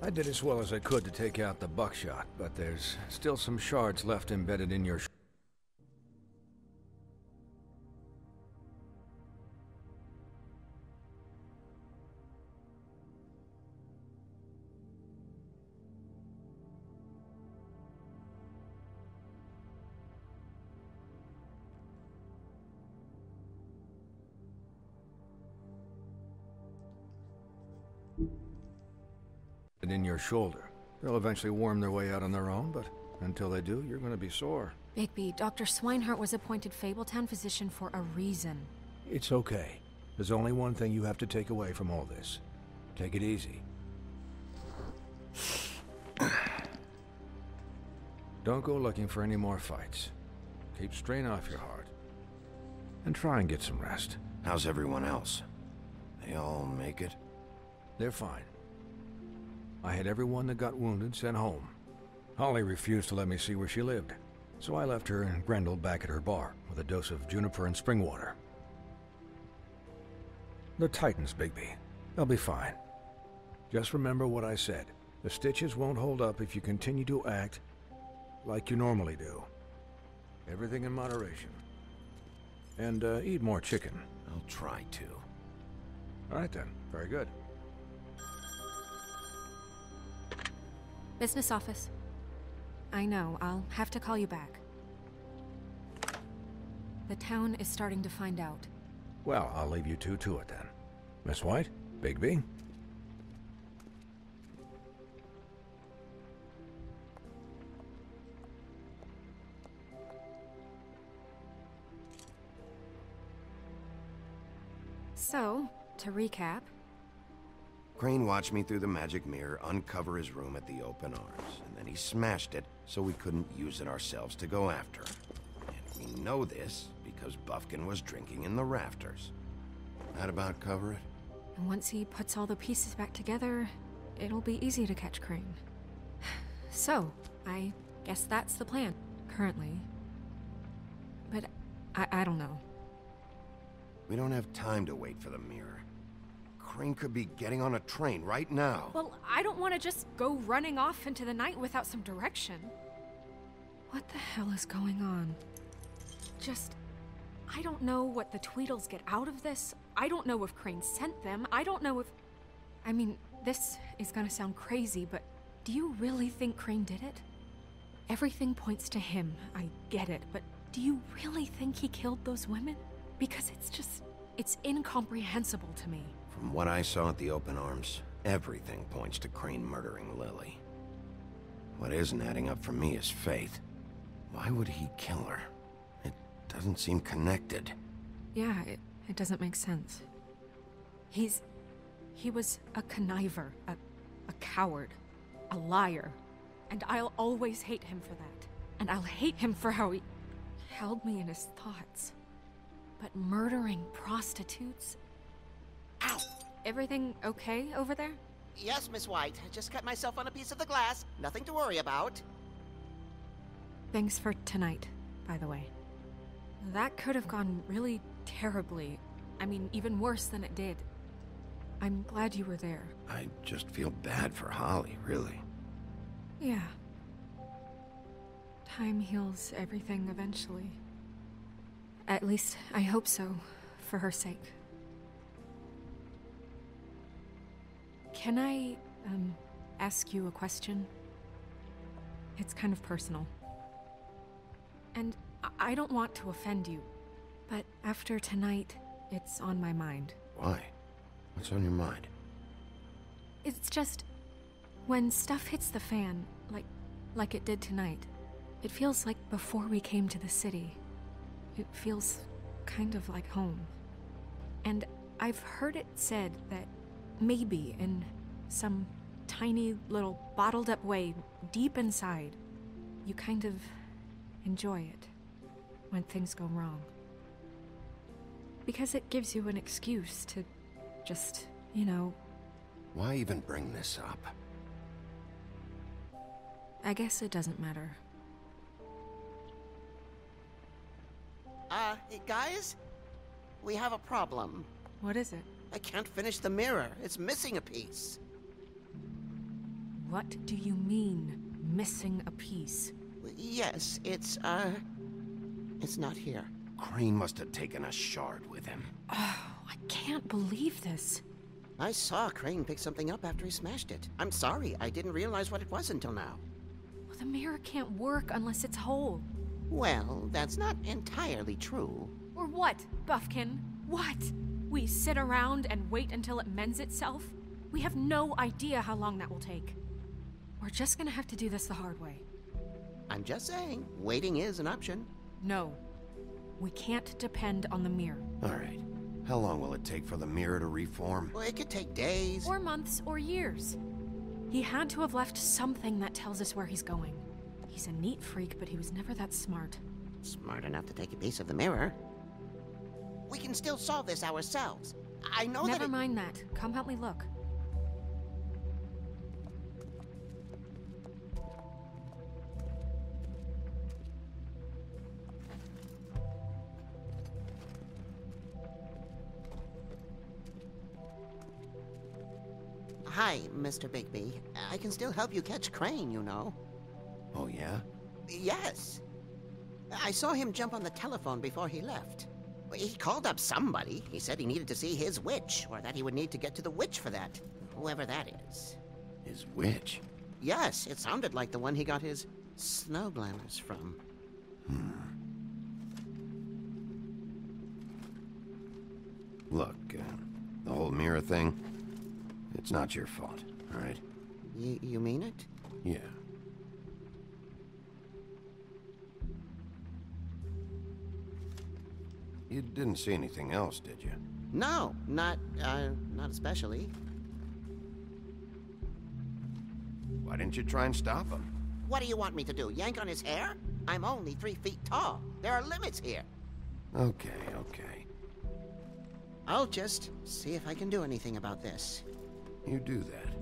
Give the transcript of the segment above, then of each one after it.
I did as well as I could to take out the buckshot, but there's still some shards left embedded in your shoulder. They'll eventually worm their way out on their own, but until they do, you're going to be sore. Bigby, Dr. Swinehart was appointed Fabletown physician for a reason. It's okay. There's only one thing you have to take away from all this. Take it easy. Don't go looking for any more fights. Keep strain off your heart. And try and get some rest. How's everyone else? They all make it? They're fine. I had everyone that got wounded sent home. Holly refused to let me see where she lived, so I left her and Grendel back at her bar with a dose of juniper and spring water. They're Titans, Bigby. They'll be fine. Just remember what I said. The stitches won't hold up if you continue to act like you normally do. Everything in moderation. And eat more chicken. I'll try to. All right then. Very good. Business office. I know, I'll have to call you back. The town is starting to find out. Well, I'll leave you two to it then. Miss White, Bigby. So, to recap... Crane watched me through the magic mirror uncover his room at the open arms, and then he smashed it so we couldn't use it ourselves to go after him. And we know this because Buffkin was drinking in the rafters. That about cover it? And once he puts all the pieces back together, it'll be easy to catch Crane. So, I guess that's the plan, currently. But I don't know. We don't have time to wait for the mirror. Crane could be getting on a train right now. Well, I don't want to just go running off into the night without some direction. What the hell is going on? I don't know what the Tweedles get out of this. I don't know if Crane sent them. I don't know if... I mean, this is gonna sound crazy, but do you really think Crane did it? Everything points to him, I get it, but do you really think he killed those women? Because it's incomprehensible to me. From what I saw at the open arms, everything points to Crane murdering Lily. What isn't adding up for me is Faith. Why would he kill her? It doesn't seem connected. Yeah, it doesn't make sense. He was a conniver, a coward, a liar. And I'll always hate him for that. And I'll hate him for how he held me in his thoughts. But murdering prostitutes? Ow! Everything okay over there? Yes, Miss White. I just cut myself on a piece of the glass. Nothing to worry about. Thanks for tonight, by the way. That could have gone really terribly. I mean, even worse than it did. I'm glad you were there. I just feel bad for Holly, really. Yeah. Time heals everything eventually. At least, I hope so, for her sake. Can I, ask you a question? It's kind of personal. And I don't want to offend you, but after tonight, it's on my mind. Why? What's on your mind? It's just... when stuff hits the fan, like it did tonight, it feels like before we came to the city. It feels kind of like home. And I've heard it said that maybe in some tiny little bottled up way deep inside, you kind of enjoy it when things go wrong. Because it gives you an excuse to just, you know... Why even bring this up? I guess it doesn't matter. Guys? We have a problem. What is it? I can't finish the mirror. It's missing a piece. What do you mean, missing a piece? Yes, it's not here. Crane must have taken a shard with him. Oh, I can't believe this. I saw Crane pick something up after he smashed it. I'm sorry, I didn't realize what it was until now. Well, the mirror can't work unless it's whole. Well, that's not entirely true. Or what, Buffkin? What? We sit around and wait until it mends itself? We have no idea how long that will take. We're just gonna have to do this the hard way. I'm just saying, waiting is an option. No. We can't depend on the mirror. All right. How long will it take for the mirror to reform? Well, it could take days. Or months, or years. He had to have left something that tells us where he's going. He's a neat freak, but he was never that smart. Smart enough to take a piece of the mirror. We can still solve this ourselves. I know that Never mind that. Come help me look. Hi, Mr. Bigby. I can still help you catch Crane, you know. Oh, yeah? Yes. I saw him jump on the telephone before he left. He called up somebody. He said he needed to see his witch, or that he would need to get to the witch for that. Whoever that is. His witch? Yes, it sounded like the one he got his snow glamours from. Look, the whole mirror thing, it's not your fault, all right? You mean it? Yeah. You didn't see anything else, did you? No, not especially. Why didn't you try and stop him? What do you want me to do, yank on his hair? I'm only 3 feet tall. There are limits here. Okay. I'll just see if I can do anything about this. You do that.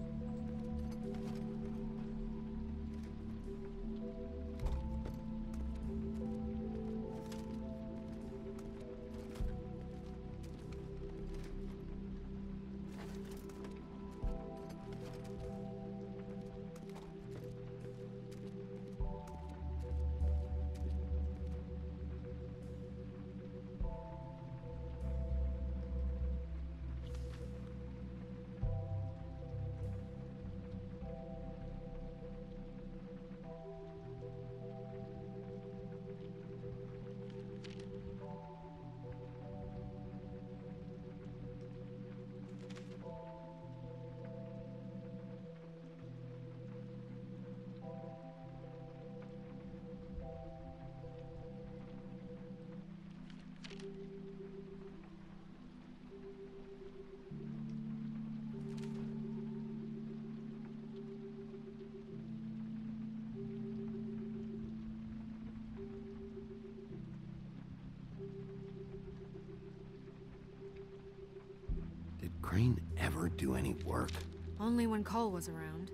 Did Crane ever do any work? Only when Cole was around.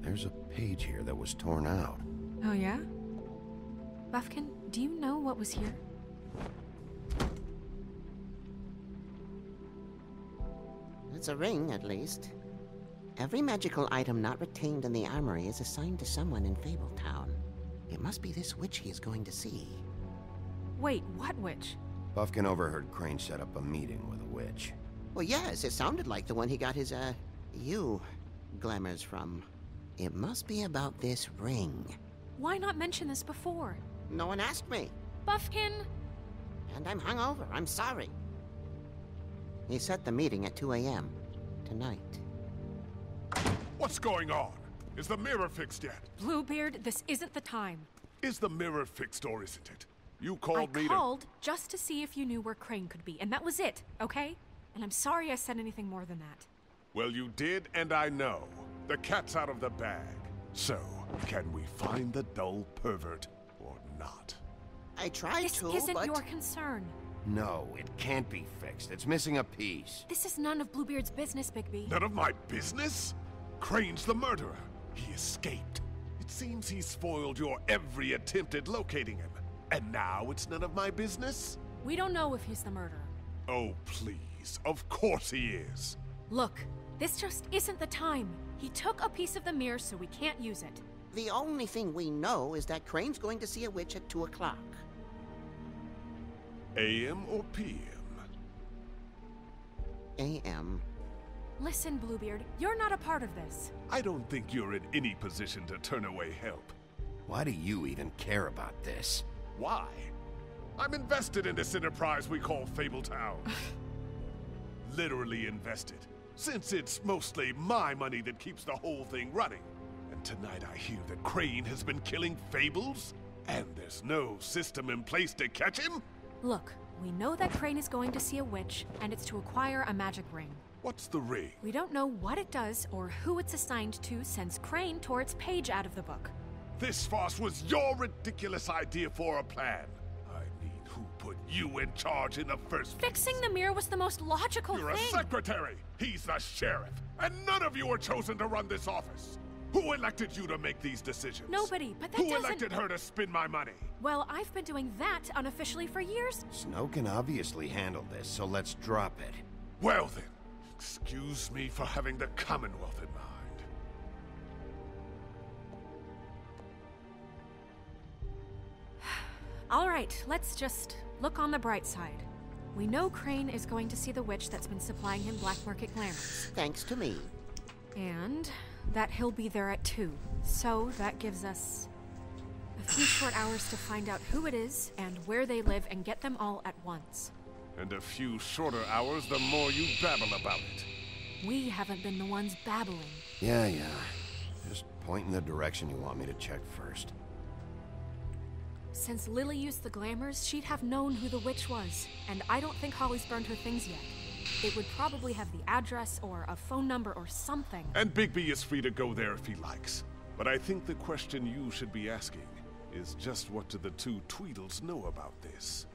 There's a page here that was torn out. Oh, yeah? Buffkin, do you know what was here? It's a ring, at least. Every magical item not retained in the armory is assigned to someone in Fabletown. It must be this witch he is going to see. Wait, what witch? Buffkin overheard Crane set up a meeting with a witch. Well, yes, it sounded like the one he got his, glamours from. It must be about this ring. Why not mention this before? No one asked me. Buffkin! And I'm hungover. I'm sorry. He set the meeting at 2 a.m. tonight. What's going on? Is the mirror fixed yet? Bluebeard, this isn't the time. Is the mirror fixed or isn't it? You called me I called just to see if you knew where Crane could be, and that was it, okay? And I'm sorry I said anything more than that. Well, you did, and I know. The cat's out of the bag. So, can we find the dull pervert or not? I tried This to, isn't but... your concern. No, it can't be fixed. It's missing a piece. This is none of Bluebeard's business, Bigby. None of my business? Crane's the murderer. He escaped. It seems he spoiled your every attempt at locating him. And now it's none of my business? We don't know if he's the murderer. Oh, please. Of course he is. Look, this just isn't the time. He took a piece of the mirror, so we can't use it. The only thing we know is that Crane's going to see a witch at 2 o'clock. AM or PM? A.M. Listen, Bluebeard, you're not a part of this. I don't think you're in any position to turn away help. Why do you even care about this? Why? I'm invested in this enterprise we call Fabletown. Literally invested, since it's mostly my money that keeps the whole thing running. And tonight I hear that Crane has been killing Fables, and there's no system in place to catch him? Look, we know that Crane is going to see a witch, and it's to acquire a magic ring. What's the ring? We don't know what it does or who it's assigned to since Crane tore its page out of the book. This farce was your ridiculous idea for a plan. I mean, who put you in charge in the first place? Fixing the mirror was the most logical You're thing. a secretary. He's the sheriff. And none of you were chosen to run this office. Who elected you to make these decisions? Nobody, but that Who doesn't... elected her to spend my money? Well, I've been doing that unofficially for years. Snow can obviously handle this, so let's drop it. Well then, excuse me for having the Commonwealth in mind. All right, let's just look on the bright side. We know Crane is going to see the witch that's been supplying him black market glamours. Thanks to me. And that he'll be there at 2. So that gives us a few short hours to find out who it is and where they live and get them all at once. And a few shorter hours, the more you babble about it. We haven't been the ones babbling. Yeah. Just point in the direction you want me to check first. Since Lily used the glamours, she'd have known who the witch was. And I don't think Holly's burned her things yet. It would probably have the address or a phone number or something. And Bigby is free to go there if he likes. But I think the question you should be asking is just what do the two Tweedles know about this?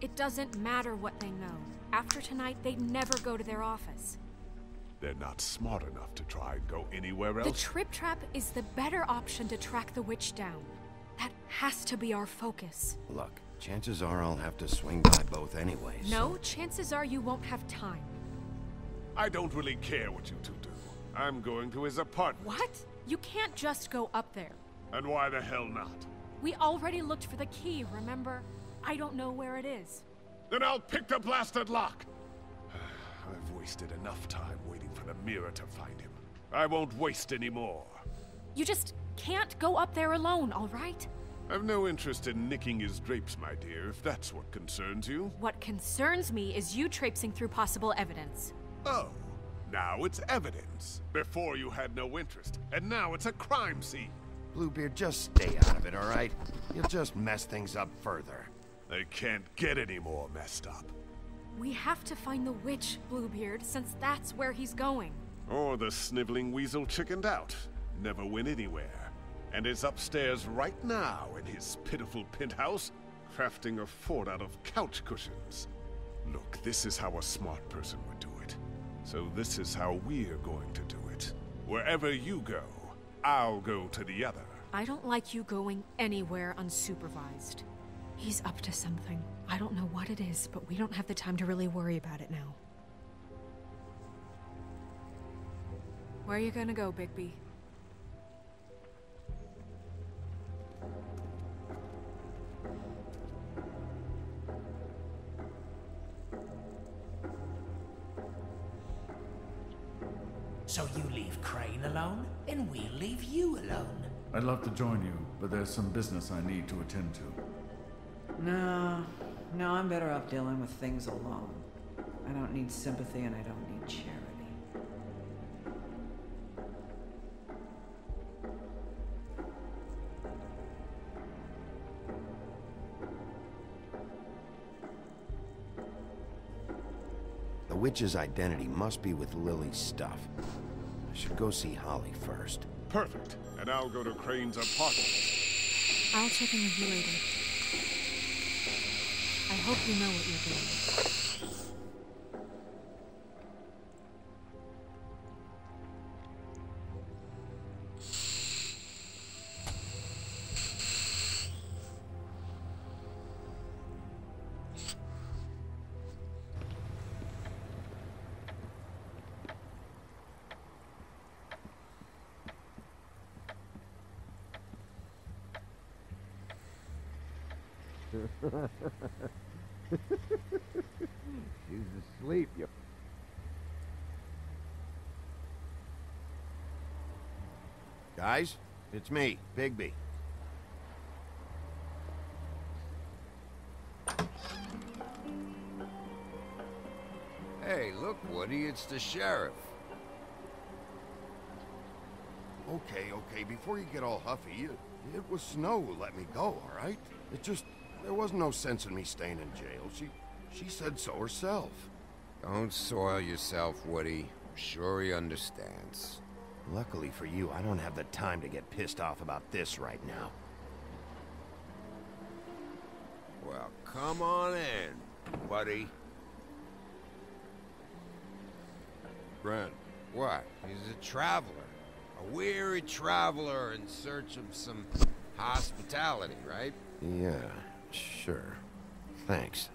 It doesn't matter what they know. After tonight, they'd never go to their office. They're not smart enough to try and go anywhere The else. Trip Trap is the better option to track the witch down. That has to be our focus. Look, chances are I'll have to swing by both anyways. No, chances are you won't have time. I don't really care what you two do. I'm going to his apartment. What? You can't just go up there. And why the hell not? We already looked for the key, remember? I don't know where it is. Then I'll pick the blasted lock. I've wasted enough time waiting for the mirror to find him. I won't waste any more. You just can't go up there alone, all right? I've no interest in nicking his drapes, my dear, if that's what concerns you. What concerns me is you traipsing through possible evidence. Oh, now it's evidence. Before you had no interest, and now it's a crime scene. Bluebeard, just stay out of it, all right? You'll just mess things up further. They can't get any more messed up. We have to find the witch, Bluebeard, since that's where he's going. Or the sniveling weasel chickened out. Never went anywhere. And is upstairs right now in his pitiful penthouse, crafting a fort out of couch cushions. Look, this is how a smart person would do it. So this is how we're going to do it. Wherever you go, I'll go to the other. I don't like you going anywhere unsupervised. He's up to something. I don't know what it is, but we don't have the time to really worry about it now. Where are you gonna go, Bigby? So you leave Crane alone, and we'll leave you alone. I'd love to join you, but there's some business I need to attend to. No, I'm better off dealing with things alone. I don't need sympathy and I don't need charity. The witch's identity must be with Lily's stuff. I should go see Holly first. Perfect. And I'll go to Crane's apartment. I'll check in with you later. hope you know what you're doing. She's asleep, you... Guys, it's me, Bigby. Hey, look, Woody, it's the sheriff. Okay, before you get all huffy, it was Snow who let me go, all right? It just... there was no sense in me staying in jail. She said so herself. Don't soil yourself, Woody. I'm sure he understands. Luckily for you, I don't have the time to get pissed off about this right now. Well, come on in, buddy. Brent. What? He's a traveler. A weary traveler in search of some hospitality, right? Yeah, sure. Thanks.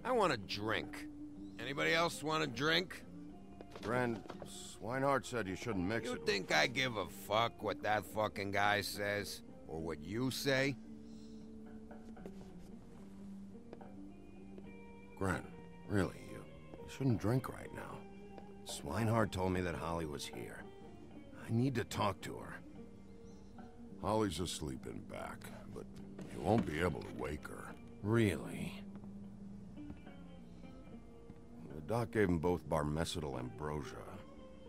I want a drink. Anybody else want a drink? Brent, Swinehart said you shouldn't mix it. You think I give a fuck what that fucking guy says? Or what you say? Grant, really, you shouldn't drink right now. Swinehart told me that Holly was here. I need to talk to her. Holly's asleep in back, but you won't be able to wake her. Really? The doc gave them both barmecidal ambrosia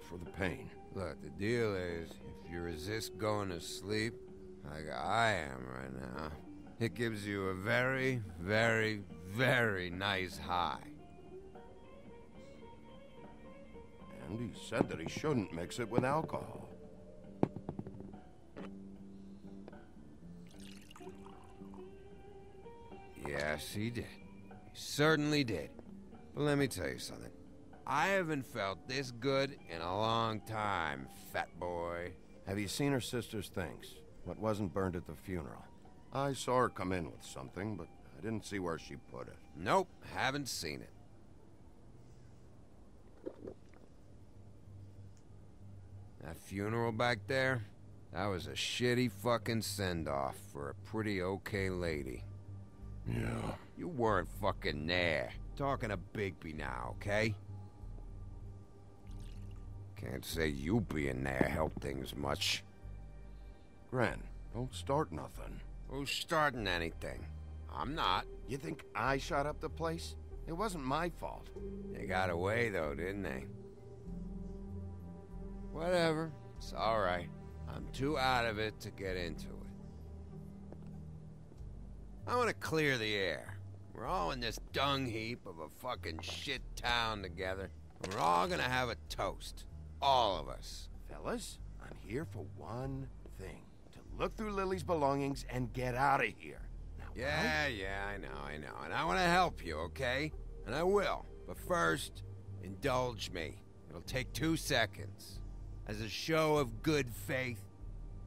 for the pain. Look, the deal is, if you resist going to sleep, like I am right now, it gives you a very, very, very nice high. And he said that he shouldn't mix it with alcohol. Yes, he did. He certainly did. But let me tell you something. I haven't felt this good in a long time, fat boy. Have you seen her sister's things? What wasn't burned at the funeral? I saw her come in with something, but I didn't see where she put it. Nope, haven't seen it. That funeral back there, that was a shitty fucking send-off for a pretty okay lady. Yeah. You weren't fucking there. Talking to Bigby now, okay? Can't say you being there helped things much. Gren, don't start nothing. Who's starting anything? I'm not. You think I shot up the place? It wasn't my fault. They got away, though, didn't they? Whatever. It's alright. I'm too out of it to get into it. I want to clear the air. We're all in this dung heap of a fucking shit town together, and we're all gonna have a toast. All of us. Fellas, I'm here for one thing. To look through Lily's belongings and get out of here. Now, Yeah, I know. And I want to help you, okay? And I will. But first, indulge me. It'll take 2 seconds. As a show of good faith.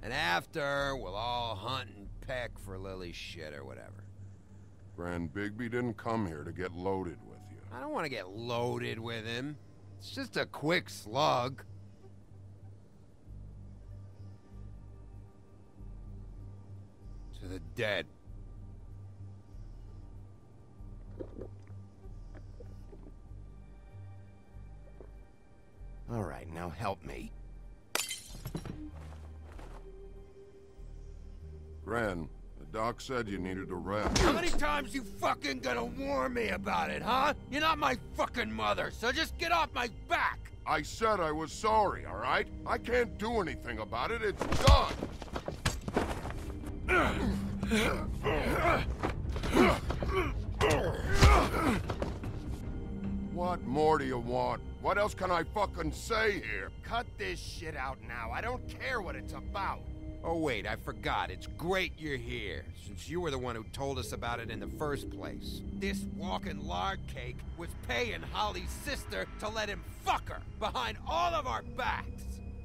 And after, we'll all hunt and peck for Lily's shit or whatever. Grand Bigby didn't come here to get loaded with you. I don't want to get loaded with him. It's just a quick slug. To the dead. All right, now help me. Gran, the doc said you needed a rest. How many times you fucking gonna warn me about it, huh? You're not my fucking mother, so just get off my back! I said I was sorry, all right? I can't do anything about it. It's done. What more do you want? What else can I fucking say here? Cut this shit out now. I don't care what it's about. Oh wait, I forgot. It's great you're here, since you were the one who told us about it in the first place. This walking lard cake was paying Holly's sister to let him fuck her behind all of our backs.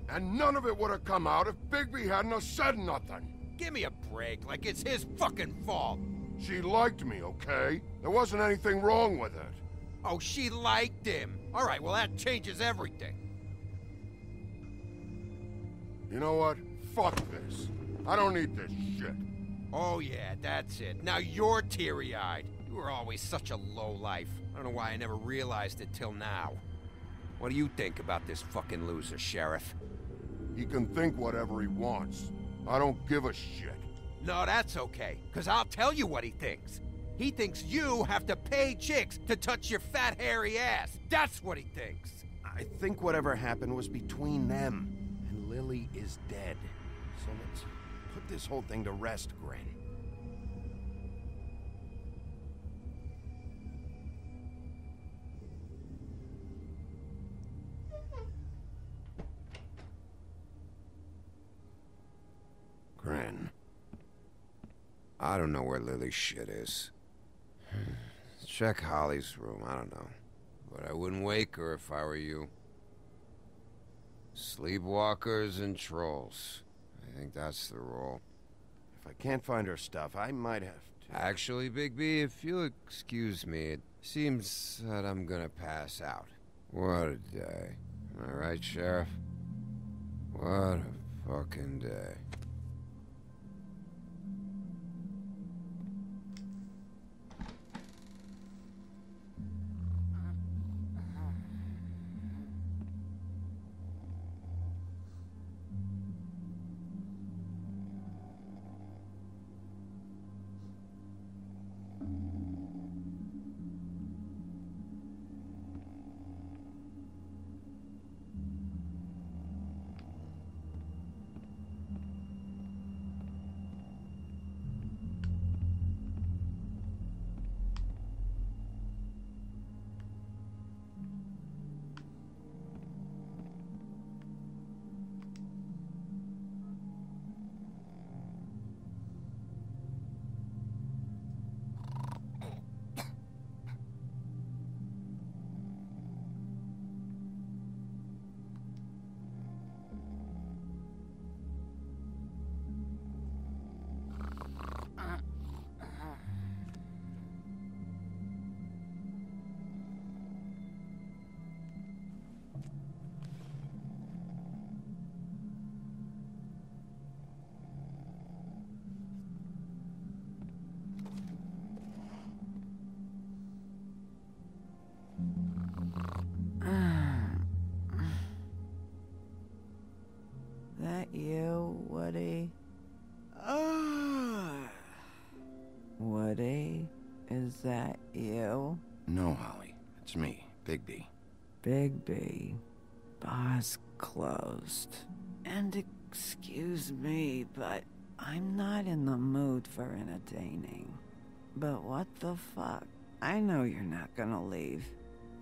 And none of it would have come out if Bigby hadn't have said nothing. Give me a break, like it's his fucking fault. She liked me, okay? There wasn't anything wrong with it. Oh, she liked him. All right, well that changes everything. You know what? Fuck this. I don't need this shit. Oh yeah, that's it. Now you're teary-eyed. You were always such a lowlife. I don't know why I never realized it till now. What do you think about this fucking loser, Sheriff? He can think whatever he wants. I don't give a shit. No, that's okay, because I'll tell you what he thinks. He thinks you have to pay chicks to touch your fat, hairy ass. That's what he thinks. I think whatever happened was between them, and Lily is dead. So let's put this whole thing to rest, Gren. Gren. I don't know where Lily's shit is. Check Holly's room, I don't know. But I wouldn't wake her if I were you. Sleepwalkers and trolls. I think that's the rule. If I can't find her stuff, I might have to... Actually, Big B, if you'll excuse me, it seems that I'm gonna pass out. What a day. Am I right, Sheriff? What a fucking day. That you, Woody? Woody? Is that you? No, Holly. It's me, Bigby. Bigby. Bar's closed. And excuse me, but I'm not in the mood for entertaining. But what the fuck? I know you're not gonna leave.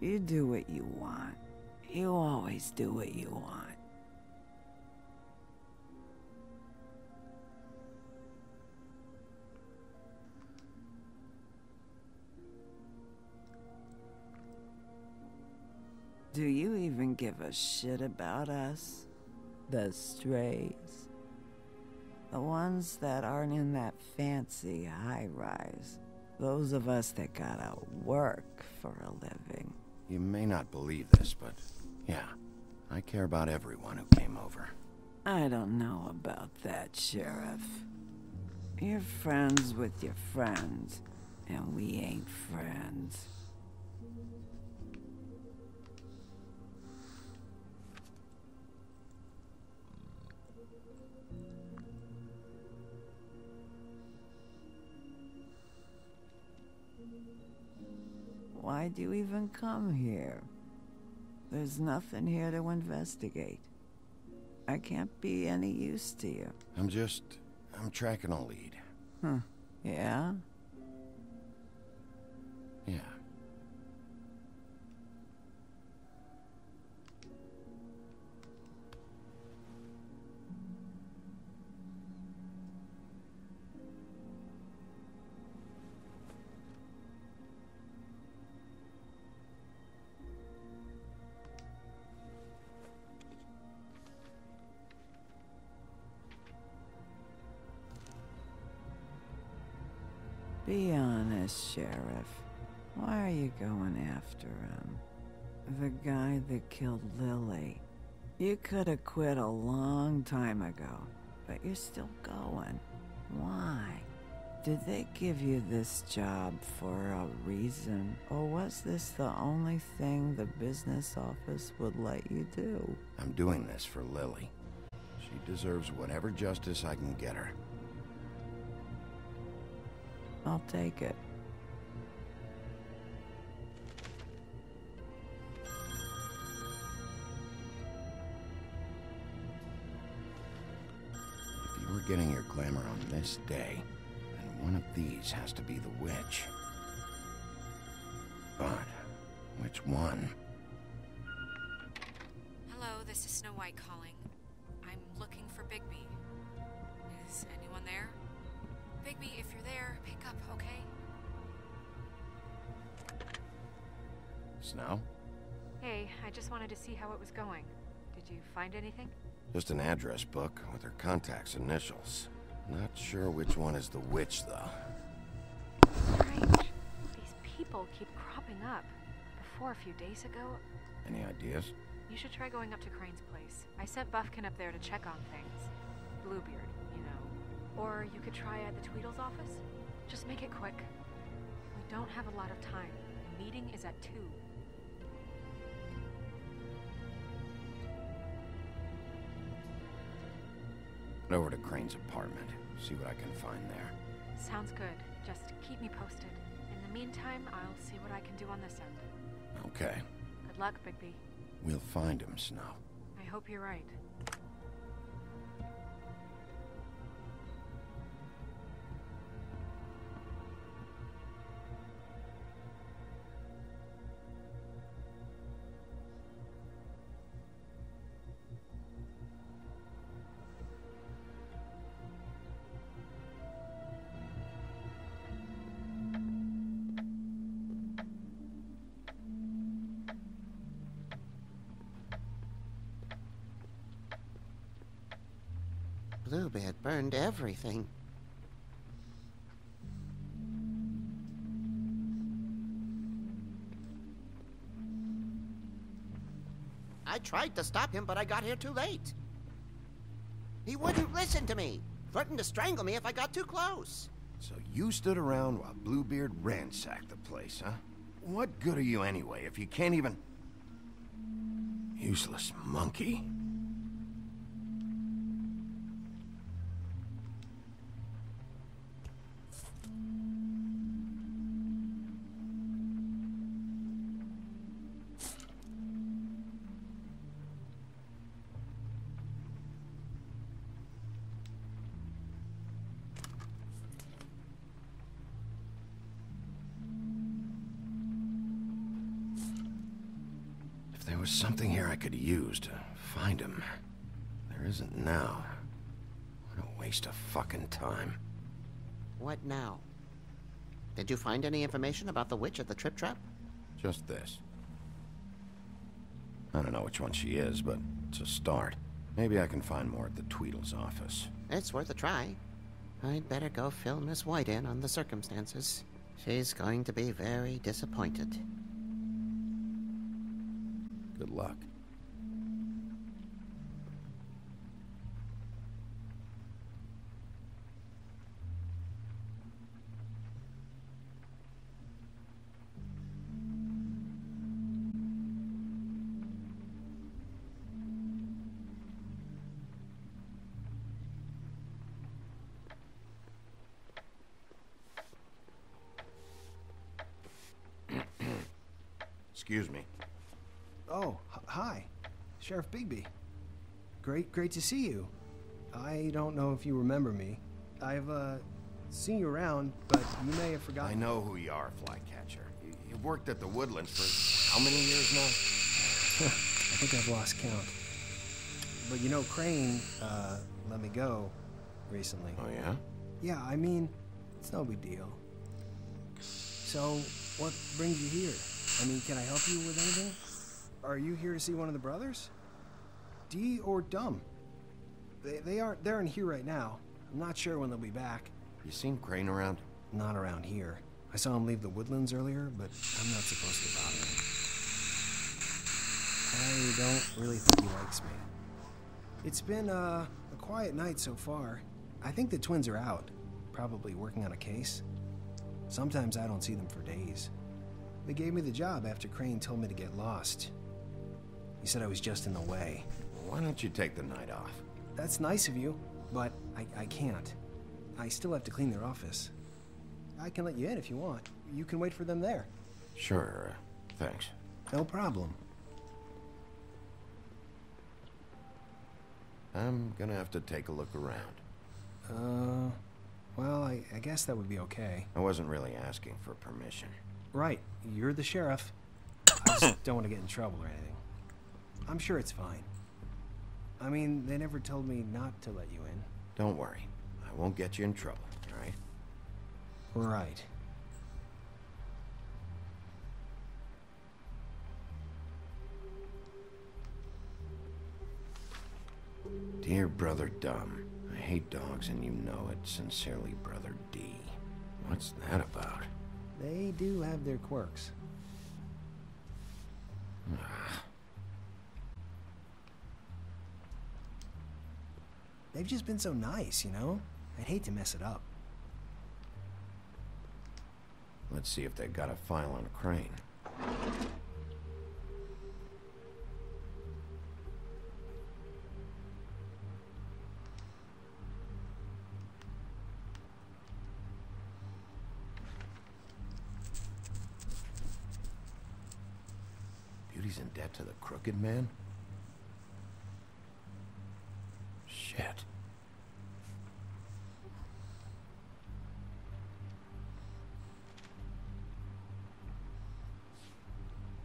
You do what you want. You always do what you want. Do you even give a shit about us? The strays? The ones that aren't in that fancy high-rise. Those of us that gotta work for a living. You may not believe this, but yeah, I care about everyone who came over. I don't know about that, Sheriff. You're friends with your friends, and we ain't friends. Why'd you even come here? There's nothing here to investigate. I can't be any use to you. I'm tracking a lead. Huh. Yeah? Yeah. Be honest, Sheriff. Why are you going after him? The guy that killed Lily. You could have quit a long time ago, but you're still going. Why? Did they give you this job for a reason, or was this the only thing the business office would let you do? I'm doing this for Lily. She deserves whatever justice I can get her. I'll take it. If you were getting your glamour on this day, then one of these has to be the witch. But which one? Hello, this is Snow White calling. I'm looking for Bigby. Is anyone there? Bigby, if you're there, pick up, okay? Snow? Hey, I just wanted to see how it was going. Did you find anything? Just an address book with her contact's initials. Not sure which one is the witch, though. Strange. These people keep cropping up. Before a few days ago... Any ideas? You should try going up to Crane's place. I sent Buffkin up there to check on things. Bluebeard, you know. Or you could try at the Tweedle's office. Just make it quick. We don't have a lot of time. The meeting is at 2. Head over to Crane's apartment. See what I can find there. Sounds good. Just keep me posted. In the meantime, I'll see what I can do on this end. Okay. Good luck, Bigby. We'll find him, Snow. I hope you're right. Bluebeard burned everything. I tried to stop him, but I got here too late. He wouldn't listen to me. Threatened to strangle me if I got too close. So you stood around while Bluebeard ransacked the place, huh? What good are you anyway if you can't even... Useless monkey. There was something here I could use to find him. There isn't now. What a waste of fucking time. What now? Did you find any information about the witch at the Trip Trap? Just this. I don't know which one she is, but it's a start. Maybe I can find more at the Tweedle's office. It's worth a try. I'd better go fill Miss White in on the circumstances. She's going to be very disappointed. Good luck. Excuse me. Oh, hi. Sheriff Bigby. Great to see you. I don't know if you remember me. I've, seen you around, but you may have forgotten. I know who you are, Flycatcher. You've worked at the Woodlands for how many years now? I think I've lost count. But you know, Crane, let me go recently. Oh, yeah? Yeah, I mean, it's no big deal. So, what brings you here? I mean, can I help you with anything? Are you here to see one of the brothers? Dee or Dumb? They're in here right now. I'm not sure when they'll be back. You seen Crane around? Not around here. I saw him leave the woodlands earlier, but I'm not supposed to bother him. I don't really think he likes me. It's been, a quiet night so far. I think the twins are out, probably working on a case. Sometimes I don't see them for days. They gave me the job after Crane told me to get lost. He said I was just in the way. Why don't you take the night off? That's nice of you, but I can't. I still have to clean their office. I can let you in if you want. You can wait for them there. Sure, thanks. No problem. I'm gonna have to take a look around. Well, I guess that would be okay. I wasn't really asking for permission. Right, you're the sheriff. I just don't want to get in trouble or anything. I'm sure it's fine. I mean, they never told me not to let you in. Don't worry. I won't get you in trouble, all right? Right. Dear Brother Dumb, I hate dogs and you know it. Sincerely, Brother D. What's that about? They do have their quirks. They've just been so nice, you know? I'd hate to mess it up. Let's see if they got a file on Crane. Beauty's in debt to the crooked man? Shit.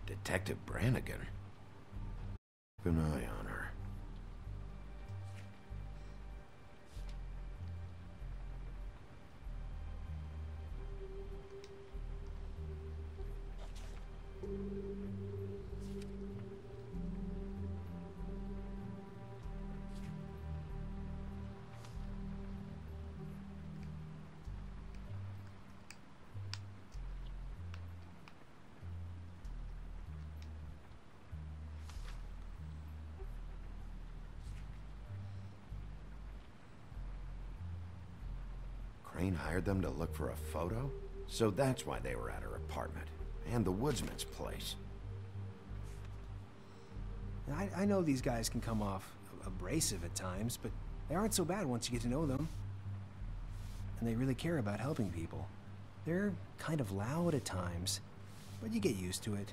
Detective Brannigan. Keep an eye on her. Crane hired them to look for a photo? So that's why they were at her apartment. And the woodsman's place. I know these guys can come off abrasive at times, but they aren't so bad once you get to know them. And they really care about helping people. They're kind of loud at times, but you get used to it.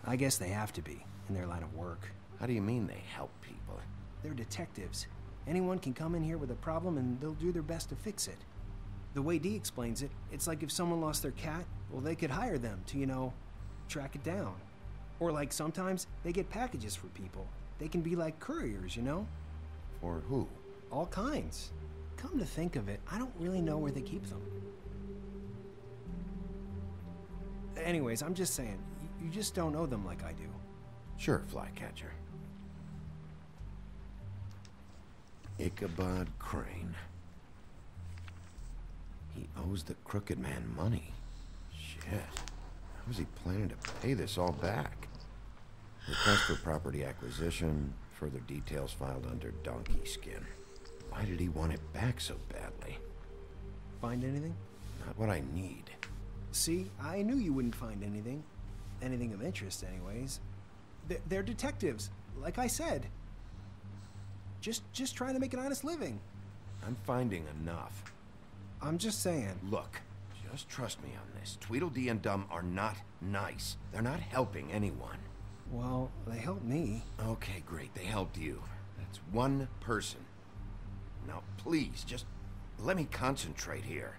I guess they have to be, in their line of work. How do you mean they help people? They're detectives. Anyone can come in here with a problem and they'll do their best to fix it. The way Dee explains it, it's like if someone lost their cat, well, they could hire them to, you know, track it down. Or like sometimes they get packages for people. They can be like couriers, you know? For who? All kinds. Come to think of it, I don't really know where they keep them. Anyways, I'm just saying, you just don't know them like I do. Sure, Flycatcher. Ichabod Crane. He owes the crooked man money. Shit. How is he planning to pay this all back? Request for property acquisition. Further details filed under donkey skin. Why did he want it back so badly? Find anything? Not what I need. See, I knew you wouldn't find anything. Anything of interest, anyways. They're detectives, like I said. Just trying to make an honest living. I'm finding enough. I'm just saying. Look, just trust me on this. Tweedledee and Dumb are not nice. They're not helping anyone. Well, they helped me. Okay, great. They helped you. That's one person. Now, please, just let me concentrate here.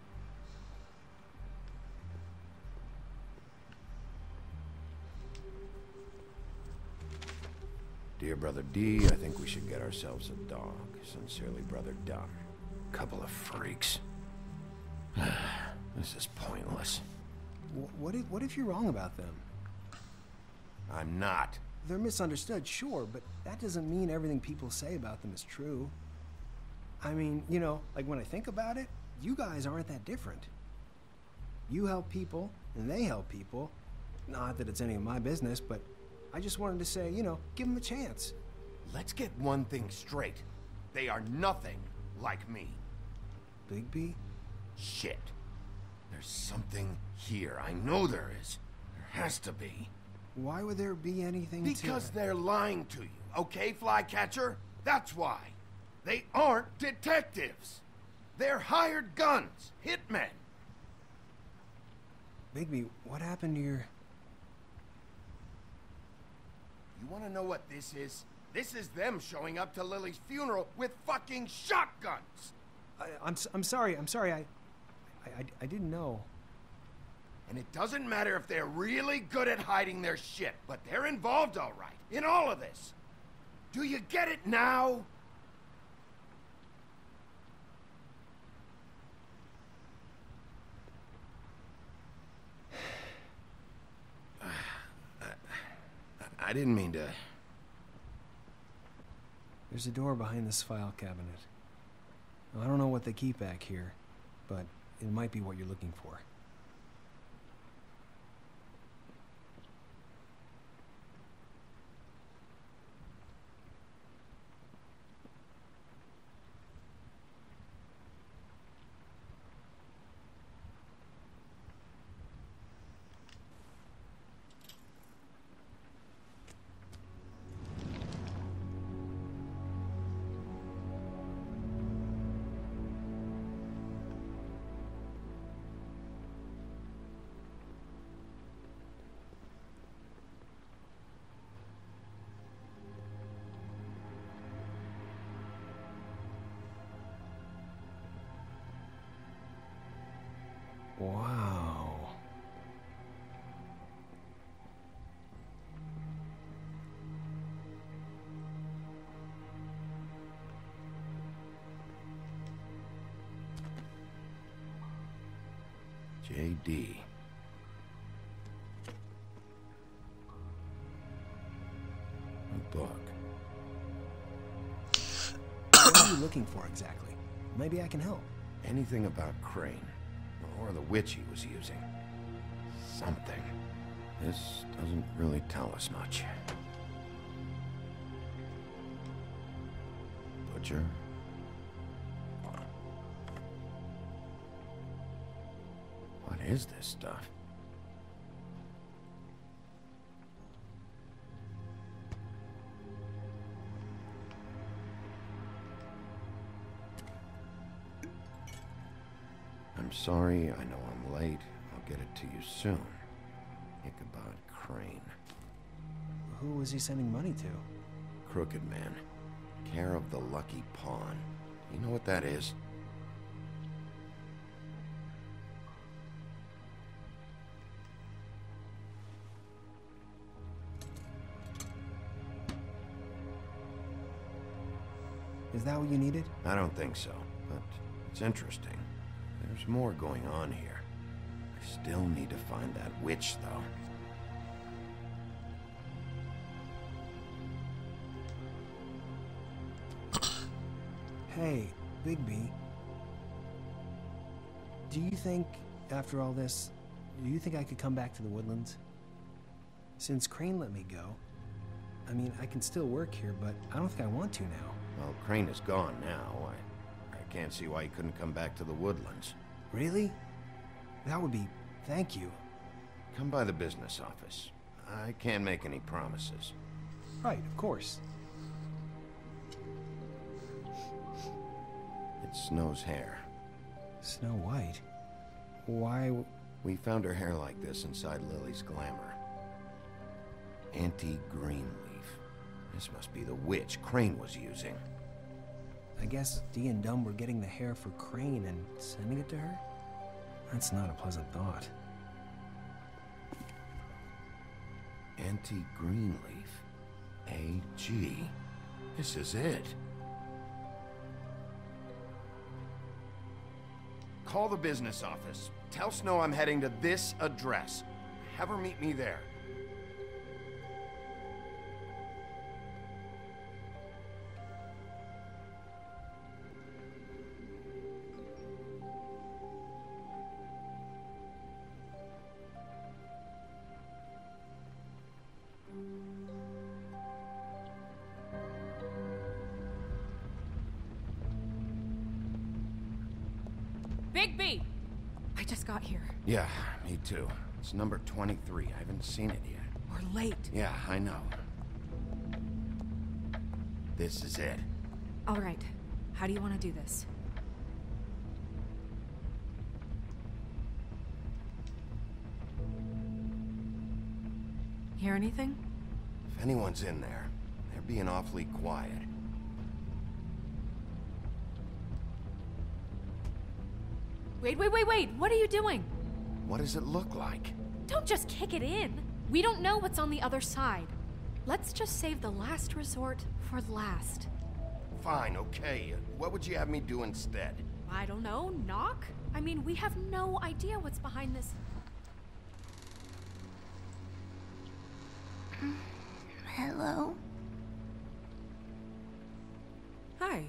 Dear Brother D, I think we should get ourselves a dog. Sincerely, Brother Dumb. Couple of freaks. This is pointless. What if you're wrong about them? I'm not. They're misunderstood, sure, but that doesn't mean everything people say about them is true. I mean, you know, like when I think about it, you guys aren't that different. You help people, and they help people. Not that it's any of my business, but I just wanted to say, you know, give them a chance. Let's get one thing straight. They are nothing like me. Bigby? Shit. There's something here. I know there is. There has to be. Why would there be anything Because they're lying to you, okay, Flycatcher? That's why. They aren't detectives. They're hired guns, hitmen. Bigby, what happened to your... You want to know what this is? This is them showing up to Lily's funeral with fucking shotguns. I'm sorry. I didn't know. And it doesn't matter if they're really good at hiding their shit, but they're involved all right in all of this. Do you get it now? I didn't mean to... There's a door behind this file cabinet. Now, I don't know what they keep back here, but it might be what you're looking for. Wow. J.D. A book. What are you looking for exactly? Maybe I can help. Anything about Crane. Or the witch he was using. Something. This doesn't really tell us much. Butcher. What is this stuff? I'm sorry, I know I'm late. I'll get it to you soon. Ichabod Crane. Who was he sending money to? Crooked Man. Care of the Lucky Pawn. You know what that is? Is that what you needed? I don't think so, but it's interesting. There's more going on here. I still need to find that witch, though. Hey, Bigby. Do you think, after all this, do you think I could come back to the Woodlands? Since Crane let me go, I mean, I can still work here, but I don't think I want to now. Well, Crane is gone now. I can't see why he couldn't come back to the Woodlands. Really? That would be... thank you. Come by the business office. I can't make any promises. Right, of course. It's Snow's hair. Snow White? Why... We found her hair like this inside Lily's glamour. Anti-Greenleaf. This must be the witch Crane was using. I guess Dee and Dumb were getting the hair for Crane and sending it to her? That's not a pleasant thought. Anti-Greenleaf. A.G. This is it. Call the business office. Tell Snow I'm heading to this address. Have her meet me there. Bigby! I just got here. Yeah, me too. It's number 23. I haven't seen it yet. We're late. Yeah, I know. This is it. All right. How do you want to do this? Hear anything? If anyone's in there, they're being awfully quiet. Wait! What are you doing? What does it look like? Don't just kick it in. We don't know what's on the other side. Let's just save the last resort for last. Fine, okay. What would you have me do instead? I don't know, knock? I mean, we have no idea what's behind this. Hello? Hi.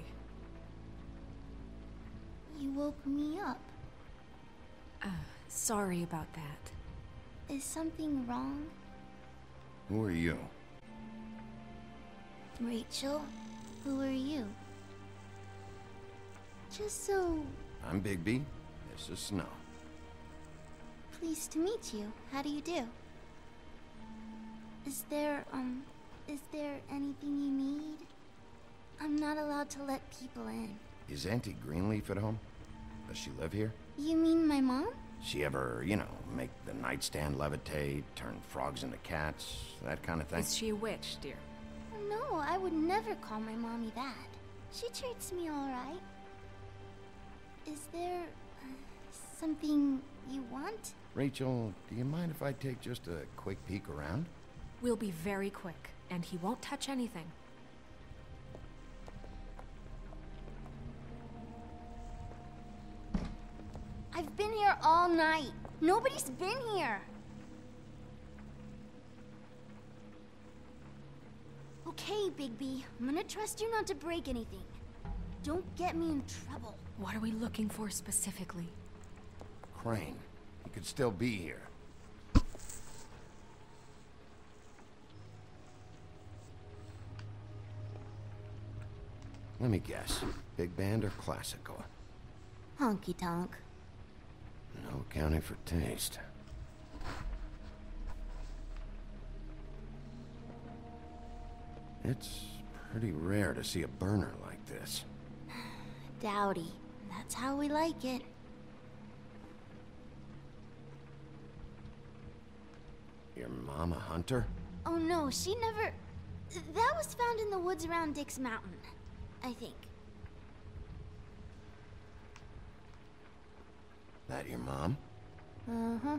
You woke me up. Sorry about that. Is something wrong? Who are you? Rachel? Who are you? Just so... I'm Bigby. This is Snow. Pleased to meet you. How do you do? Is there anything you need? I'm not allowed to let people in. Is Auntie Greenleaf at home? Does she live here? You mean my mom? She ever, make the nightstand levitate, turn frogs into cats, that kind of thing? Is she a witch, dear? No, I would never call my mommy that. She treats me all right. Is there something you want? Rachel, do you mind if I take just a quick peek around? We'll be very quick, and he won't touch anything. I've been here all night. Nobody's been here. Okay, Bigby. I'm gonna trust you not to break anything. Don't get me in trouble. What are we looking for specifically? Crane. He could still be here. Let me guess. Big band or classical? Honky tonk. No accounting for taste. It's pretty rare to see a burner like this. Dowdy. That's how we like it. Your mom a hunter? Oh no, she never... That was found in the woods around Dick's Mountain, I think. That your mom? Uh-huh.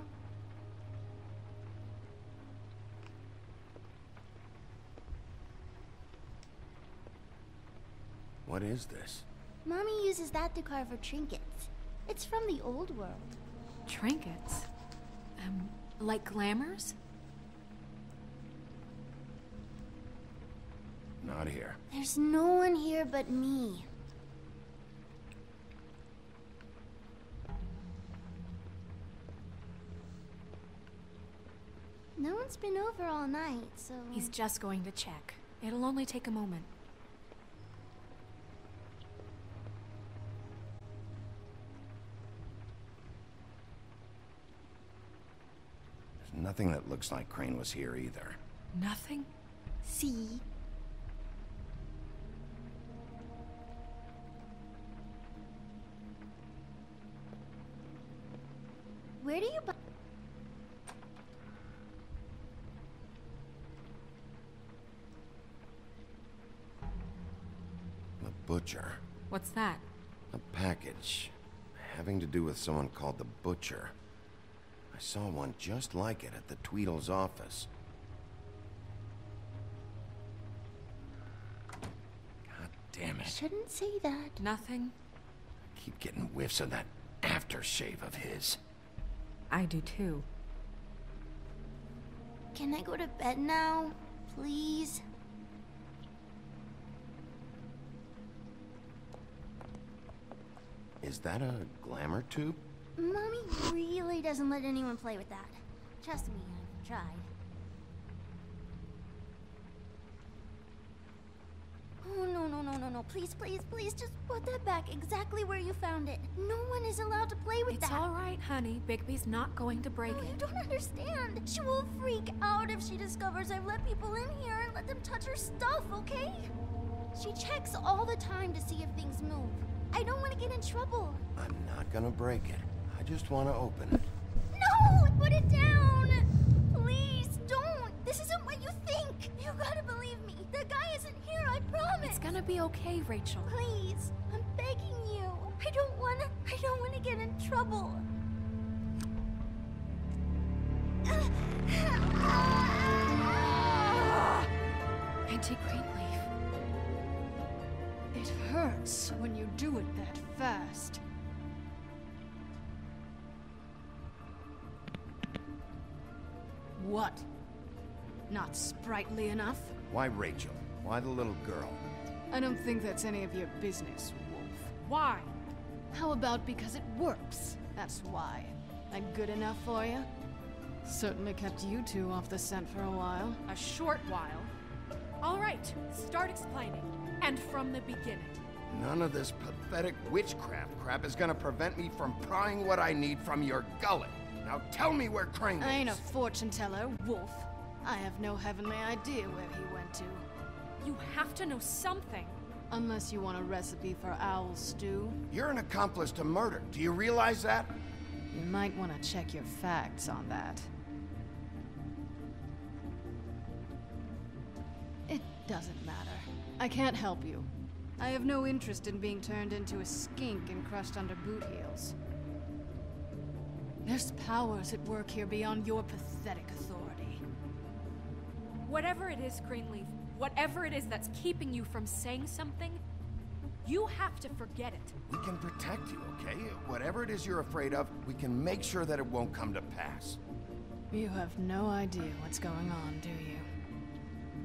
What is this? Mommy uses that to carve her trinkets. It's from the old world. Trinkets? Like glamours? Not here. There's no one here but me. No one's been over all night, so... He's just going to check. It'll only take a moment. There's nothing that looks like Crane was here either. Nothing? See? Where do you buy... The Butcher. What's that? A package. Having to do with someone called the Butcher. I saw one just like it at the Tweedle's office. God damn it. Shouldn't say that. Nothing? I keep getting whiffs of that aftershave of his. I do too. Can I go to bed now? Please? Is that a glamour tube? Mommy really doesn't let anyone play with that. Trust me, I've tried. Oh, no, please, please, please, just put that back exactly where you found it. No one is allowed to play with that. It's all right, honey. Bigby's not going to break it. You don't understand. She will freak out if she discovers I've let people in here and let them touch her stuff, okay? She checks all the time to see if things move. I don't want to get in trouble. I'm not gonna break it. I just want to open it. No! Put it down! Please, don't! This isn't what you think! You gotta believe me. The guy isn't here, I promise! It's gonna be okay, Rachel. Please, I'm begging you. I don't wanna get in trouble. Auntie Greenleaf. It hurts when you do it that fast. What? Not sprightly enough? Why Rachel? Why the little girl? I don't think that's any of your business, Wolf. Why? How about because it works? That's why. That good enough for you? Certainly kept you two off the scent for a while. A short while. All right, start explaining. And from the beginning. None of this pathetic witchcraft crap is gonna prevent me from prying what I need from your gullet. Now tell me where Crane is. I ain't a fortune teller, Wolf. I have no heavenly idea where he went to. You have to know something. Unless you want a recipe for owl stew. You're an accomplice to murder. Do you realize that? You might want to check your facts on that. It doesn't matter. I can't help you. I have no interest in being turned into a skink and crushed under boot heels. There's powers at work here beyond your pathetic authority. Whatever it is, Greenleaf, whatever it is that's keeping you from saying something, you have to forget it. We can protect you, okay? Whatever it is you're afraid of, we can make sure that it won't come to pass. You have no idea what's going on, do you?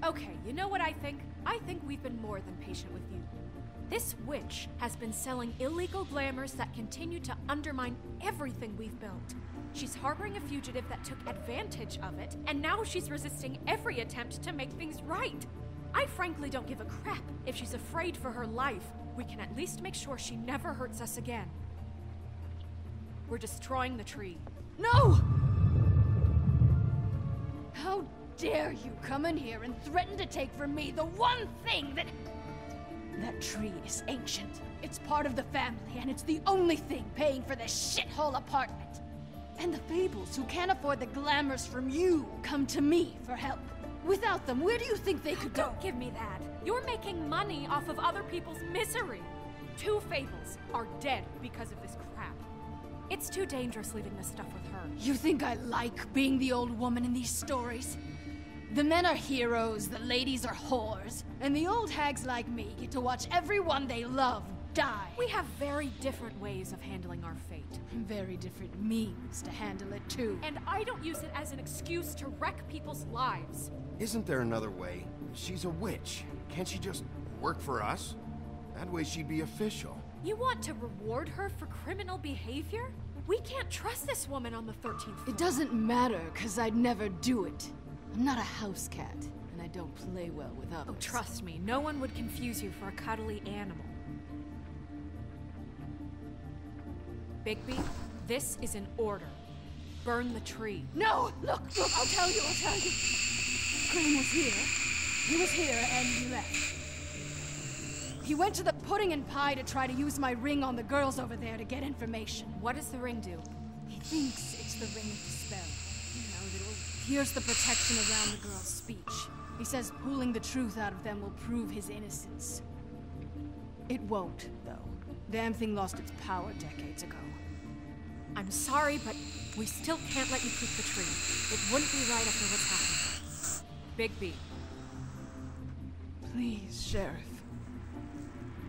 Okay, you know what I think? I think we've been more than patient with you. This witch has been selling illegal glamours that continue to undermine everything we've built. She's harboring a fugitive that took advantage of it, and now she's resisting every attempt to make things right. I frankly don't give a crap. If she's afraid for her life, we can at least make sure she never hurts us again. We're destroying the tree. No! How dare you come in here and threaten to take from me the one thing that... That tree is ancient. It's part of the family, and it's the only thing paying for this shithole apartment. And the Fables, who can't afford the glamours from you, come to me for help. Without them, where do you think they could go? Don't give me that. You're making money off of other people's misery. 2 Fables are dead because of this crap. It's too dangerous leaving this stuff with her. You think I like being the old woman in these stories? The men are heroes, the ladies are whores, and the old hags like me get to watch everyone they love die. We have very different ways of handling our fate. Very different means to handle it, too. And I don't use it as an excuse to wreck people's lives. Isn't there another way? She's a witch. Can't she just work for us? That way she'd be official. You want to reward her for criminal behavior? We can't trust this woman on the 13th floor. It doesn't matter, because I'd never do it. I'm not a house cat, and I don't play well with others. Oh, trust me, no one would confuse you for a cuddly animal. Bigby, this is an order. Burn the tree. No! Look, I'll tell you. Crane was here. He was here, and he left. He went to the pudding and pie to try to use my ring on the girls over there to get information. What does the ring do? He thinks it's the ring of dispel. You know, that it will pierce the protection around the girls' speech. He says pulling the truth out of them will prove his innocence. It won't, though. Damn thing lost its power decades ago. I'm sorry, but we still can't let you keep the tree. It wouldn't be right after what's happened. Bigby. Please, Sheriff.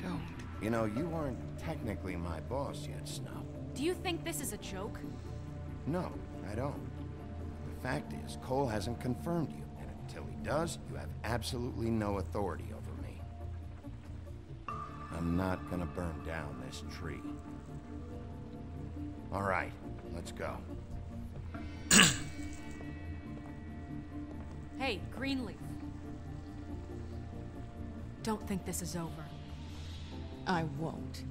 Don't. You know, you aren't technically my boss yet, Snow. Do you think this is a joke? No, I don't. The fact is, Cole hasn't confirmed you, and until he does, you have absolutely no authority over me. I'm not gonna burn down this tree. All right, let's go. Hey, Greenleaf. Don't think this is over. I won't.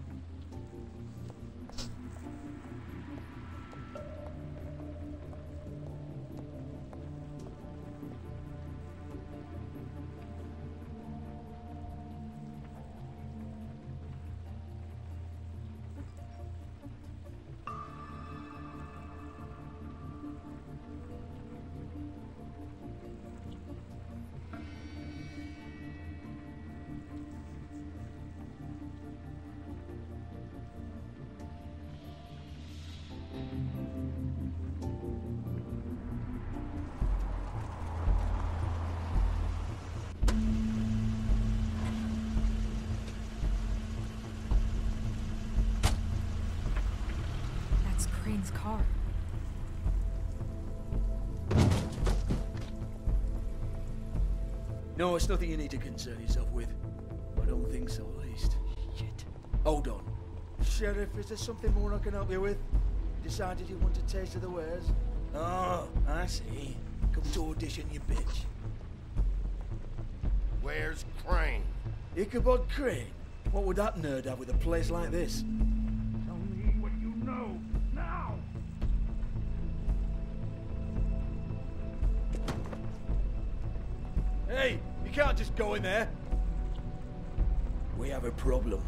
Crane's car. No, it's nothing you need to concern yourself with. I don't think so, at least. Shit. Hold on. Sheriff, is there something more I can help you with? Decided you want a taste of the wares? Oh, I see. Come to audition, you bitch. Where's Crane? Ichabod Crane? What would that nerd have with a place like this? Tell me what you know, now! Hey, you can't just go in there. We have a problem.